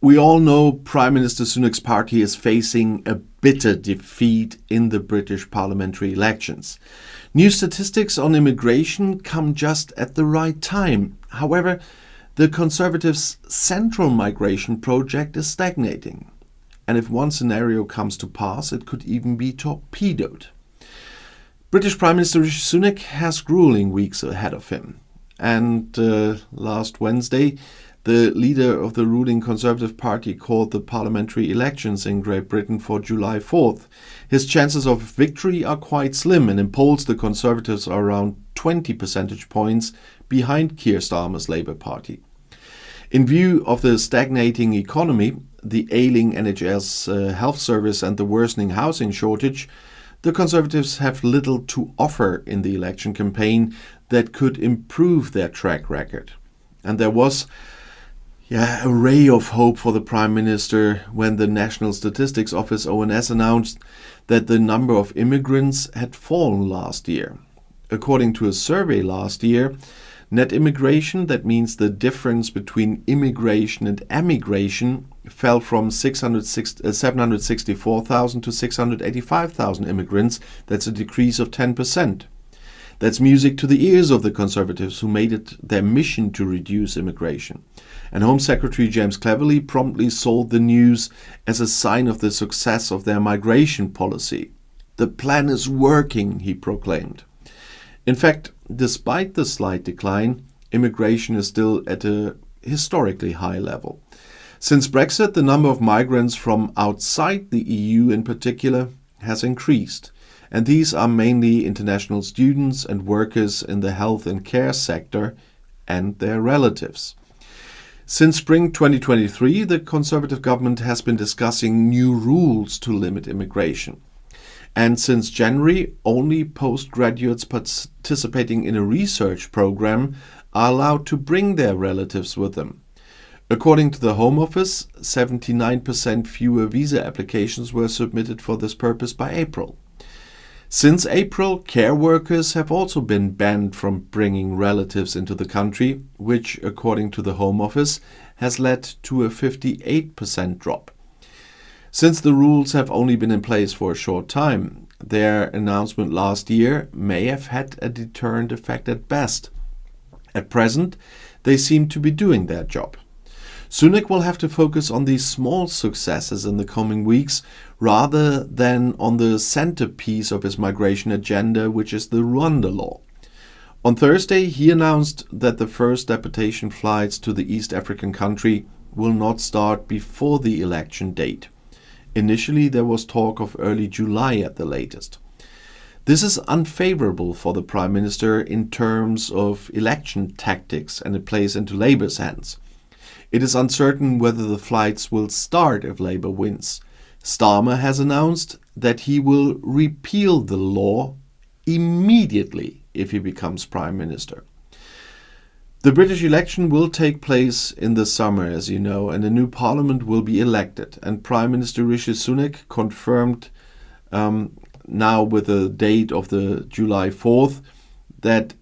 We all know Prime Minister Sunak's party is facing a bitter defeat in the British parliamentary elections. New statistics on immigration come just at the right time. However, the Conservatives' central migration project is stagnating. And if one scenario comes to pass, it could even be torpedoed. British Prime Minister Rishi Sunak has grueling weeks ahead of him. And last Wednesday, the leader of the ruling Conservative Party called the parliamentary elections in Great Britain for July 4th. His chances of victory are quite slim, and in polls the Conservatives are around 20 percentage points behind Keir Starmer's Labour Party. In view of the stagnating economy, the ailing NHS health service and the worsening housing shortage, the Conservatives have little to offer in the election campaign that could improve their track record. And there was a ray of hope for the Prime Minister when the National Statistics Office ONS announced that the number of immigrants had fallen last year. According to a survey last year, net immigration, that means the difference between immigration and emigration, fell from 764,000 to 685,000 immigrants. That's a decrease of 10%. That's music to the ears of the Conservatives, who made it their mission to reduce immigration. And Home Secretary James Cleverly promptly sold the news as a sign of the success of their migration policy. The plan is working, he proclaimed. In fact, despite the slight decline, immigration is still at a historically high level. Since Brexit, the number of migrants from outside the EU in particular has increased. And these are mainly international students and workers in the health and care sector and their relatives. Since spring 2023, the Conservative government has been discussing new rules to limit immigration. And since January, only postgraduates participating in a research program are allowed to bring their relatives with them. According to the Home Office, 79% fewer visa applications were submitted for this purpose by April. Since April, care workers have also been banned from bringing relatives into the country, which, according to the Home Office, has led to a 58% drop. Since the rules have only been in place for a short time, their announcement last year may have had a deterrent effect at best. At present, they seem to be doing their job. Sunak will have to focus on these small successes in the coming weeks rather than on the centerpiece of his migration agenda, which is the Rwanda law. On Thursday, he announced that the first deportation flights to the East African country will not start before the election date. Initially, there was talk of early July at the latest. This is unfavorable for the Prime Minister in terms of election tactics, and it plays into Labour's hands. It is uncertain whether the flights will start if Labour wins. Starmer has announced that he will repeal the law immediately if he becomes Prime Minister. The British election will take place in the summer, as you know, and a new parliament will be elected. And Prime Minister Rishi Sunak confirmed now with the date of the July 4th that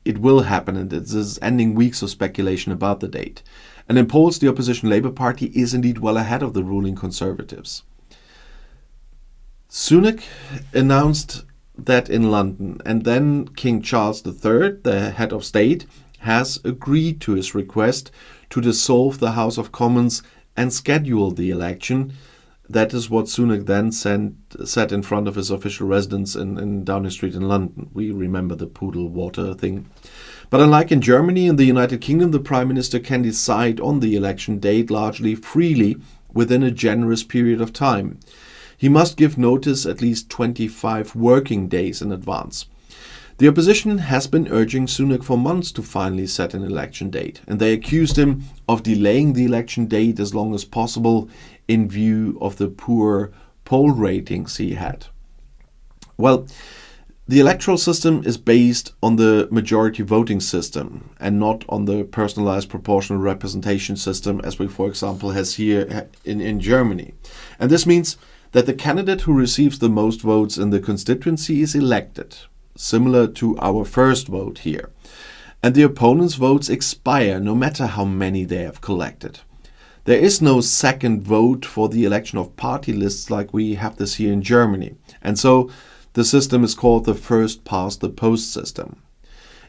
it will happen, and this is ending weeks of speculation about the date. And in polls, the opposition Labour Party is indeed well ahead of the ruling Conservatives. Sunak announced that in London, and then King Charles III, the head of state, has agreed to his request to dissolve the House of Commons and schedule the election. That is what Sunak then said in front of his official residence in Downing Street in London. We remember the poodle water thing. But unlike in Germany and the United Kingdom, the Prime Minister can decide on the election date largely freely within a generous period of time. He must give notice at least 25 working days in advance. The opposition has been urging Sunak for months to finally set an election date, and they accused him of delaying the election date as long as possible in view of the poor poll ratings he had. Well, the electoral system is based on the majority voting system and not on the personalized proportional representation system as we, for example, has here in Germany. And this means that the candidate who receives the most votes in the constituency is elected, similar to our first vote here. And the opponent's votes expire no matter how many they have collected. There is no second vote for the election of party lists like we have this here in Germany. And so the system is called the first past the post system.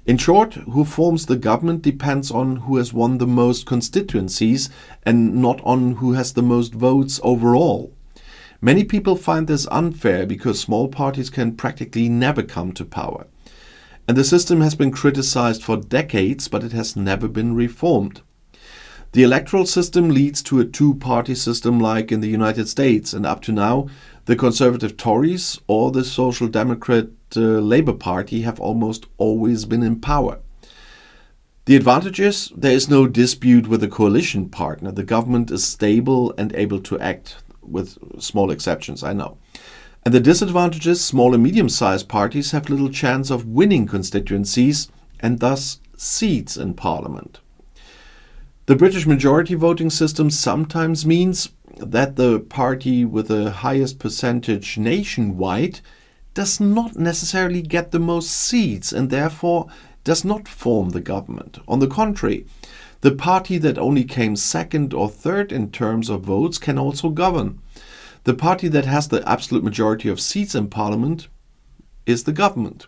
In short, who forms the government depends on who has won the most constituencies and not on who has the most votes overall. Many people find this unfair because small parties can practically never come to power. And the system has been criticized for decades, but it has never been reformed. The electoral system leads to a two-party system like in the United States, and up to now, the Conservative Tories or the Social Democrat Labour Party have almost always been in power. The advantage is there is no dispute with the coalition partner. The government is stable and able to act, with small exceptions, I know. And the disadvantage is small and medium-sized parties have little chance of winning constituencies and thus seats in parliament. The British majority voting system sometimes means that the party with the highest percentage nationwide does not necessarily get the most seats and therefore does not form the government. On the contrary, the party that only came second or third in terms of votes can also govern. The party that has the absolute majority of seats in parliament is the government.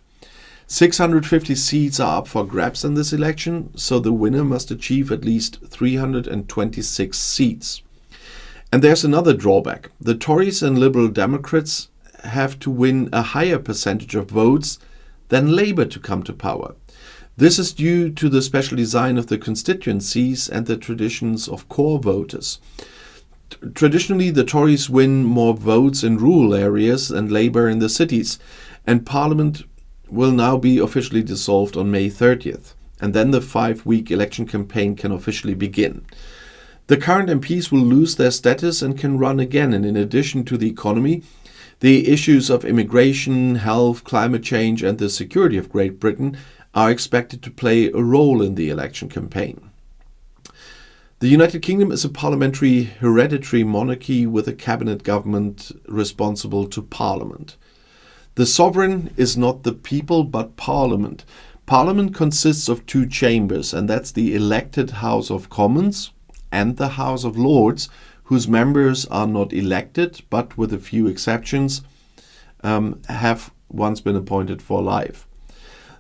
650 seats are up for grabs in this election, so the winner must achieve at least 326 seats. And there's another drawback. The Tories and Liberal Democrats have to win a higher percentage of votes than Labour to come to power. This is due to the special design of the constituencies and the traditions of core voters. Traditionally, the Tories win more votes in rural areas and Labour in the cities, and Parliament will now be officially dissolved on May 30th, and then the 5-week election campaign can officially begin. The current MPs will lose their status and can run again, and in addition to the economy, the issues of immigration, health, climate change and the security of Great Britain are expected to play a role in the election campaign. The United Kingdom is a parliamentary hereditary monarchy with a cabinet government responsible to Parliament. The sovereign is not the people but Parliament. Parliament consists of two chambers, and that's the elected House of Commons and the House of Lords, whose members are not elected but, with a few exceptions, have once been appointed for life.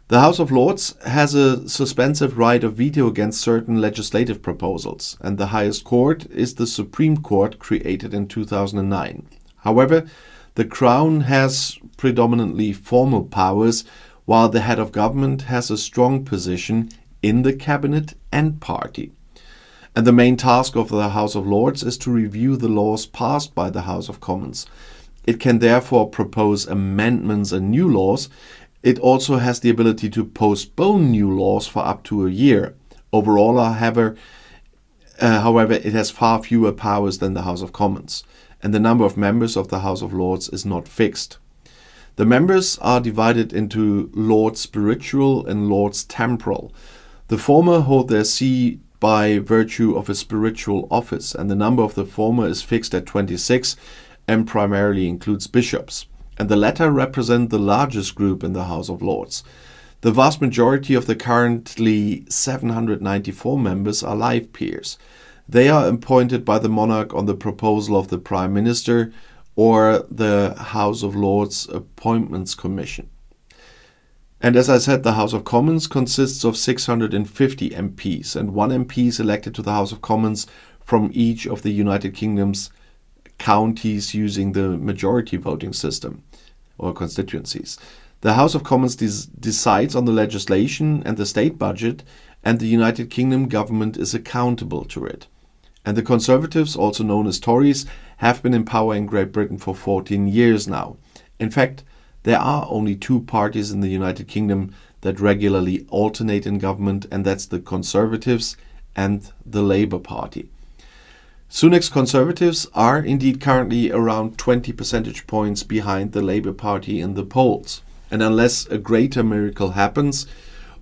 The House of Lords has a suspensive right of veto against certain legislative proposals, and the highest court is the Supreme Court, created in 2009. However, the Crown has predominantly formal powers, while the head of government has a strong position in the cabinet and party. And the main task of the House of Lords is to review the laws passed by the House of Commons. It can therefore propose amendments and new laws. It also has the ability to postpone new laws for up to a year. Overall, however, it has far fewer powers than the House of Commons, and the number of members of the House of Lords is not fixed. The members are divided into Lords Spiritual and Lords Temporal. The former hold their see by virtue of a spiritual office, and the number of the former is fixed at 26 and primarily includes bishops. And the latter represent the largest group in the House of Lords. The vast majority of the currently 794 members are life peers. They are appointed by the monarch on the proposal of the Prime Minister or the House of Lords Appointments Commission. And as I said, the House of Commons consists of 650 MPs, and one MP is elected to the House of Commons from each of the United Kingdom's counties using the majority voting system or constituencies. The House of Commons decides on the legislation and the state budget, and the United Kingdom government is accountable to it. And the Conservatives, also known as Tories, have been in power in Great Britain for 14 years now. In fact, there are only two parties in the United Kingdom that regularly alternate in government, and that's the Conservatives and the Labour Party. Sunak's Conservatives are indeed currently around 20 percentage points behind the Labour Party in the polls. And unless a greater miracle happens,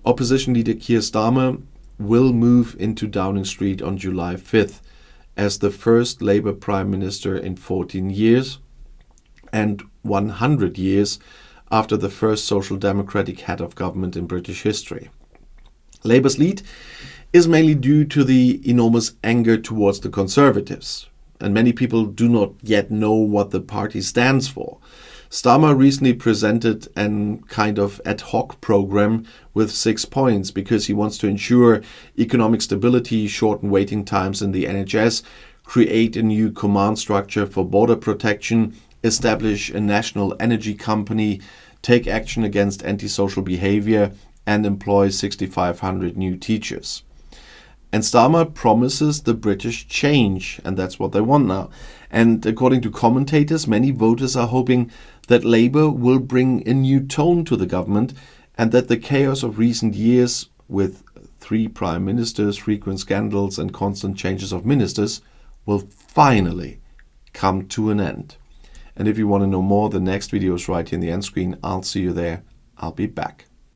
opposition leader Keir Starmer will move into Downing Street on July 5th as the first Labour Prime Minister in 14 years and 100 years after the first Social Democratic head of government in British history. Labour's lead is mainly due to the enormous anger towards the Conservatives. And many people do not yet know what the party stands for. Starmer recently presented a kind of ad hoc program with 6 points because he wants to ensure economic stability, shorten waiting times in the NHS, create a new command structure for border protection, establish a national energy company, take action against antisocial behavior, and employ 6,500 new teachers. And Starmer promises the British change, and that's what they want now. And according to commentators, many voters are hoping that Labour will bring a new tone to the government and that the chaos of recent years with 3 prime ministers, frequent scandals and constant changes of ministers will finally come to an end. And if you want to know more, the next video is right here in the end screen. I'll see you there. I'll be back.